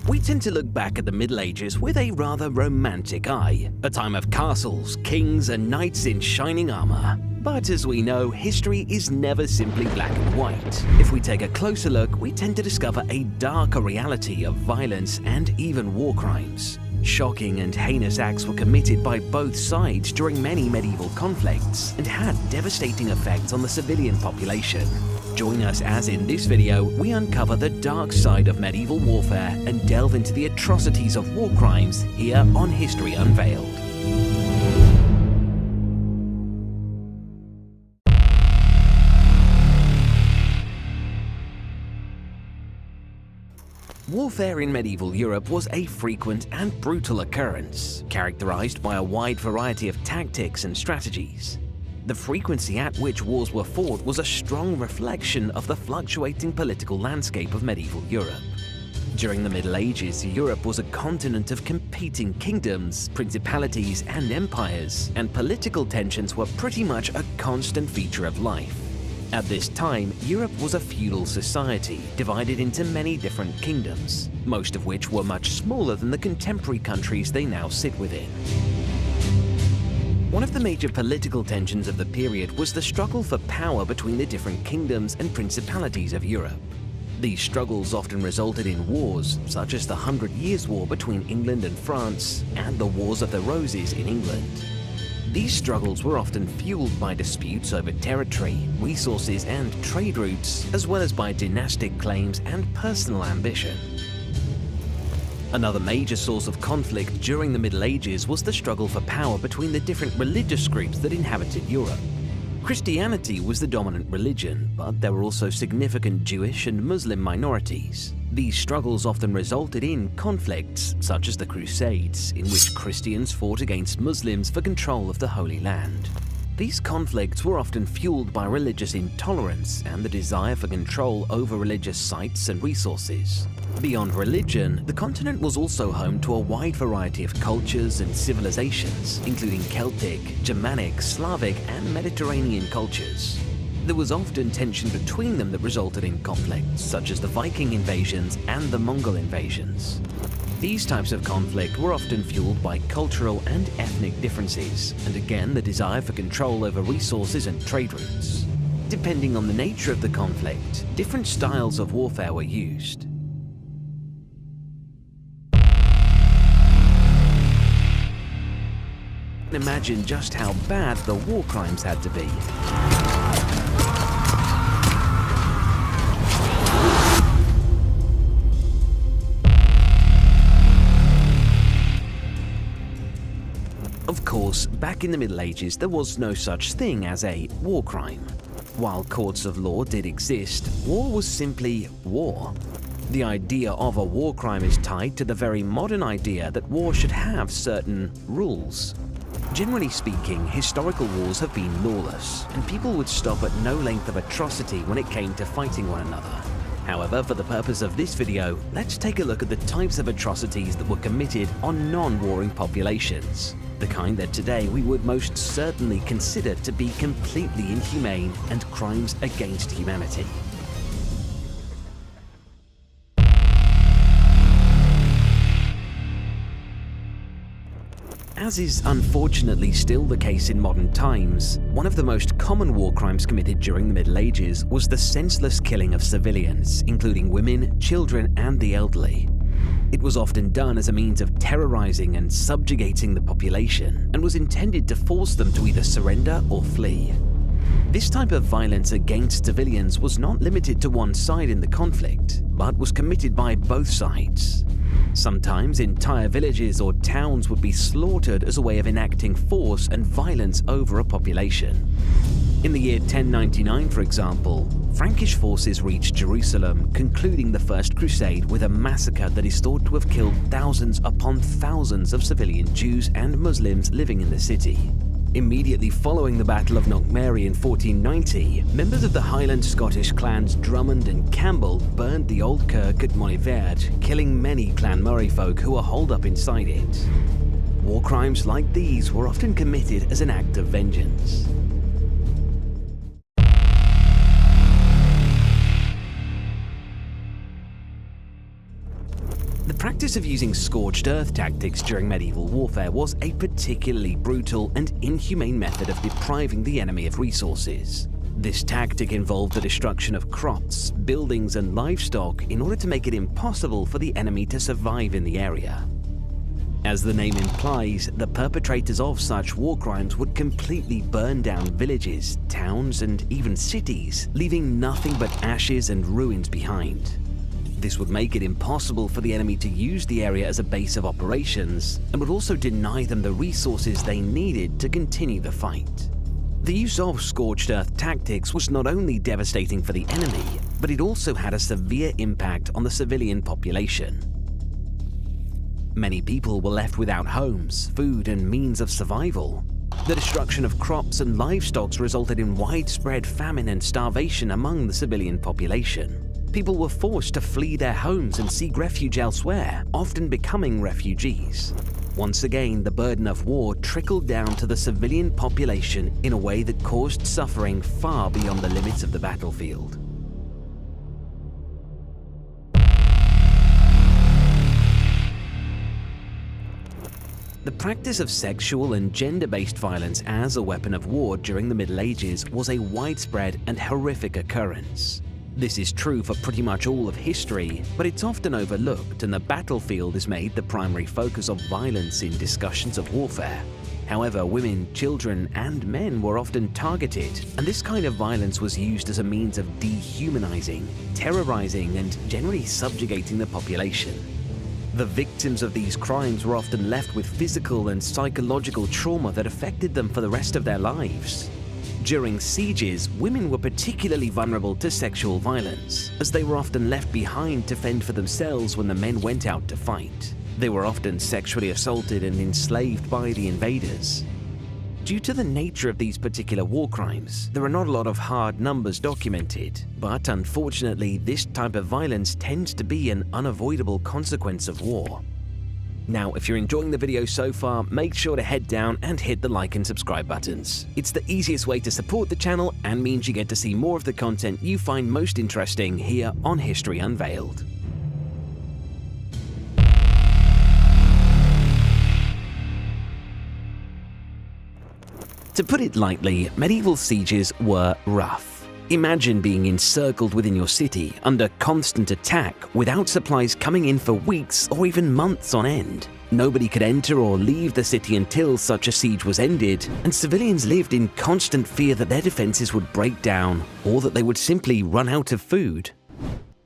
We tend to look back at the Middle Ages with a rather romantic eye, a time of castles, kings, and knights in shining armor. But as we know, history is never simply black and white. If we take a closer look, we tend to discover a darker reality of violence and even war crimes. Shocking and heinous acts were committed by both sides during many medieval conflicts and had devastating effects on the civilian population. Join us as in this video, we uncover the dark side of medieval warfare and delve into the atrocities of war crimes here on History Unveiled. Warfare in medieval Europe was a frequent and brutal occurrence, characterized by a wide variety of tactics and strategies. The frequency at which wars were fought was a strong reflection of the fluctuating political landscape of medieval Europe. During the Middle Ages, Europe was a continent of competing kingdoms, principalities, and empires, and political tensions were pretty much a constant feature of life. At this time, Europe was a feudal society divided into many different kingdoms, most of which were much smaller than the contemporary countries they now sit within. One of the major political tensions of the period was the struggle for power between the different kingdoms and principalities of Europe. These struggles often resulted in wars, such as the 100 Years' War between England and France and the Wars of the Roses in England. These struggles were often fueled by disputes over territory, resources, and trade routes, as well as by dynastic claims and personal ambition. Another major source of conflict during the Middle Ages was the struggle for power between the different religious groups that inhabited Europe. Christianity was the dominant religion, but there were also significant Jewish and Muslim minorities. These struggles often resulted in conflicts, such as the Crusades, in which Christians fought against Muslims for control of the Holy Land. These conflicts were often fueled by religious intolerance and the desire for control over religious sites and resources. Beyond religion, the continent was also home to a wide variety of cultures and civilizations, including Celtic, Germanic, Slavic, and Mediterranean cultures. There was often tension between them that resulted in conflicts, such as the Viking invasions and the Mongol invasions. These types of conflict were often fueled by cultural and ethnic differences, and again the desire for control over resources and trade routes. Depending on the nature of the conflict, different styles of warfare were used. Imagine just how bad the war crimes had to be. Of course, back in the Middle Ages, there was no such thing as a war crime. While courts of law did exist, war was simply war. The idea of a war crime is tied to the very modern idea that war should have certain rules. Generally speaking, historical wars have been lawless, and people would stop at no length of atrocity when it came to fighting one another. However, for the purpose of this video, let's take a look at the types of atrocities that were committed on non-warring populations, the kind that today we would most certainly consider to be completely inhumane and crimes against humanity. As is unfortunately still the case in modern times, one of the most common war crimes committed during the Middle Ages was the senseless killing of civilians, including women, children, and the elderly. It was often done as a means of terrorizing and subjugating the population, and was intended to force them to either surrender or flee. This type of violence against civilians was not limited to one side in the conflict, but was committed by both sides. Sometimes entire villages or towns would be slaughtered as a way of enacting force and violence over a population. In the year 1099, for example, Frankish forces reached Jerusalem, concluding the First Crusade with a massacre that is thought to have killed thousands upon thousands of civilian Jews and Muslims living in the city. Immediately following the Battle of Knockmary in 1490, members of the Highland Scottish clans Drummond and Campbell burned the old kirk at Moniverde, killing many Clan Murray folk who were holed up inside it. War crimes like these were often committed as an act of vengeance. The practice of using scorched earth tactics during medieval warfare was a particularly brutal and inhumane method of depriving the enemy of resources. This tactic involved the destruction of crops, buildings, and livestock in order to make it impossible for the enemy to survive in the area. As the name implies, the perpetrators of such war crimes would completely burn down villages, towns, and even cities, leaving nothing but ashes and ruins behind. This would make it impossible for the enemy to use the area as a base of operations, and would also deny them the resources they needed to continue the fight. The use of scorched earth tactics was not only devastating for the enemy, but it also had a severe impact on the civilian population. Many people were left without homes, food, and means of survival. The destruction of crops and livestock resulted in widespread famine and starvation among the civilian population. People were forced to flee their homes and seek refuge elsewhere, often becoming refugees. Once again, the burden of war trickled down to the civilian population in a way that caused suffering far beyond the limits of the battlefield. The practice of sexual and gender-based violence as a weapon of war during the Middle Ages was a widespread and horrific occurrence. This is true for pretty much all of history, but it's often overlooked, and the battlefield is made the primary focus of violence in discussions of warfare. However, women, children, and men were often targeted, and this kind of violence was used as a means of dehumanizing, terrorizing, and generally subjugating the population. The victims of these crimes were often left with physical and psychological trauma that affected them for the rest of their lives. During sieges, women were particularly vulnerable to sexual violence, as they were often left behind to fend for themselves when the men went out to fight. They were often sexually assaulted and enslaved by the invaders. Due to the nature of these particular war crimes, there are not a lot of hard numbers documented, but unfortunately, this type of violence tends to be an unavoidable consequence of war. Now, if you're enjoying the video so far, make sure to head down and hit the like and subscribe buttons. It's the easiest way to support the channel and means you get to see more of the content you find most interesting here on History Unveiled. To put it lightly, medieval sieges were rough. Imagine being encircled within your city, under constant attack, without supplies coming in for weeks or even months on end. Nobody could enter or leave the city until such a siege was ended, and civilians lived in constant fear that their defenses would break down or that they would simply run out of food.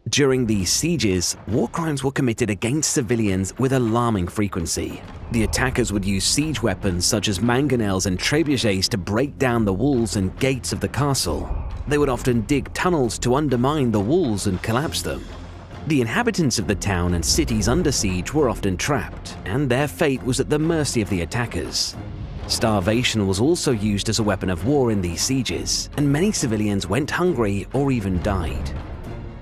During these sieges, war crimes were committed against civilians with alarming frequency. The attackers would use siege weapons such as mangonels and trebuchets to break down the walls and gates of the castle. They would often dig tunnels to undermine the walls and collapse them. The inhabitants of the town and cities under siege were often trapped, and their fate was at the mercy of the attackers. Starvation was also used as a weapon of war in these sieges, and many civilians went hungry or even died.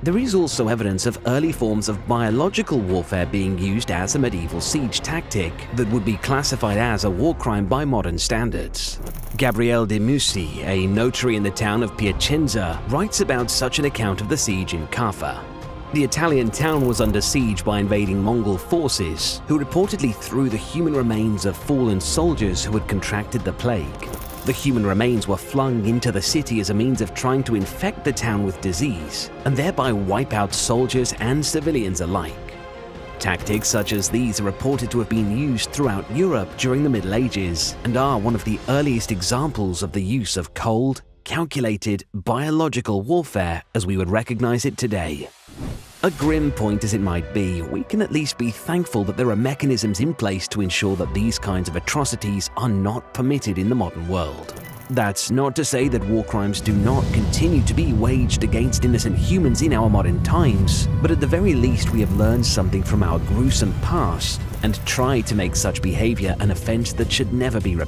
There is also evidence of early forms of biological warfare being used as a medieval siege tactic that would be classified as a war crime by modern standards. Gabriele de Musi, a notary in the town of Piacenza, writes about such an account of the siege in Kaffa. The Italian town was under siege by invading Mongol forces, who reportedly threw the human remains of fallen soldiers who had contracted the plague. The human remains were flung into the city as a means of trying to infect the town with disease, and thereby wipe out soldiers and civilians alike. Tactics such as these are reported to have been used throughout Europe during the Middle Ages, and are one of the earliest examples of the use of cold, calculated, biological warfare as we would recognize it today. A grim point as it might be, we can at least be thankful that there are mechanisms in place to ensure that these kinds of atrocities are not permitted in the modern world. That's not to say that war crimes do not continue to be waged against innocent humans in our modern times, but at the very least we have learned something from our gruesome past and tried to make such behavior an offense that should never be repeated.